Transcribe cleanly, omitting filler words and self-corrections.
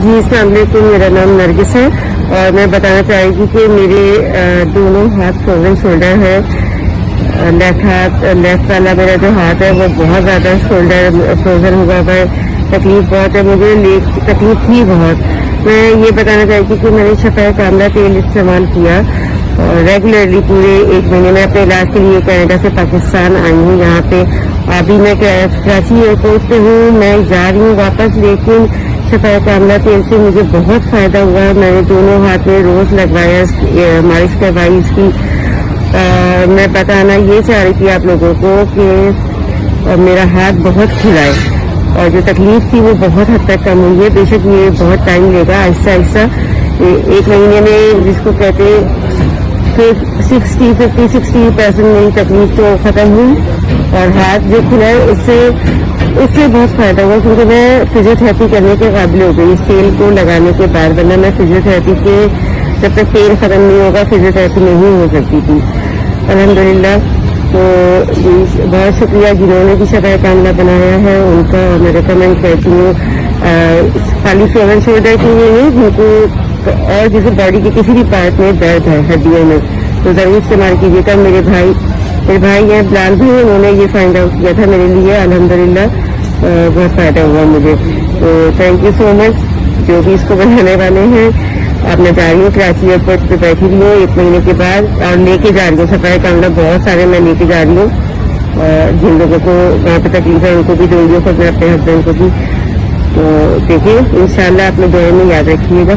جی السلام علیکم، میرا نام نرگس ہے اور میں بتانا چاہوں گی کہ میرے دونوں ہاتھ فروزن شولڈر ہے. لیفٹ والا میرا جو ہاتھ ہے وہ بہت زیادہ شولڈر فروزن ہوا ہوا ہے. تکلیف بہت ہے مجھے، تکلیف تھی بہت. میں یہ بتانا چاہوں گی کہ میں نے شفا کاملہ تیل استعمال کیا ریگولرلی پورے 1 مہینے. میں اپنے علاج کے لیے کینیڈا سے پاکستان آئی ہوں. یہاں پہ ابھی میں کراچی ایئرپورٹ پہ ہوں، میں جا رہی ہوں واپس، لیکن شفا کاملہ تیل سے مجھے بہت فائدہ ہوا. میں نے دونوں ہاتھ میں روز لگوایا، مالش کروائی اس کی. میں بتانا یہ چاہ رہی تھی آپ لوگوں کو کہ میرا ہاتھ بہت کھلا ہے اور جو تکلیف تھی وہ بہت حد تک کم ہوئی ہے. بے شک یہ بہت ٹائم لے گا، آہستہ آہستہ 1 مہینے میں جس کو کہتے 50-60% میری تکلیف تو ختم ہوئی اور ہاتھ جو کھلا ہے اس سے بہت فائدہ ہوا، کیونکہ میں فزیو تھراپی کرنے کے قابل ہو گئی اس تیل کو لگانے کے بعد. ورنہ میں فزیو تھراپی کے جب تک تیل ختم نہیں ہوگا فزیو تھراپی نہیں ہو سکتی تھی. الحمدللہ. تو بہت شکریہ جنہوں نے بھی شفا کاملہ بنایا ہے ان کا. میں ریکمینڈ کرتی ہوں خالی فروزن شولڈر کے لیے نہیں، جن کو اور جیسے باڈی کے کسی بھی پارٹ میں درد ہے ہڈیوں میں تو ضرور استعمال کیجیے گا. میرے بھائی ہیں بلال بھی، انہوں نے یہ فائنڈ آؤٹ کیا تھا میرے لیے. الحمدللہ بہت فائدہ ہوا مجھے. تو تھینک یو سو مچ جو بھی اس کو بنانے والے ہیں. اب میں جا رہی ہوں کراچی ایئرپورٹ پہ بیٹھی ہوئی ہوں 1 مہینے کے بعد اور لے کے جا رہی ہوں شفا کاملہ. بہت سارے میں لے کے جا رہی ہوں جن لوگوں کو وہاں پہ تکلیف ہے ان کو بھی دوں گی، خود میں اپنے ہسبینڈ کو بھی. تو دیکھیے انشاءاللہ اپنے دعاؤں میں یاد رکھیے گا.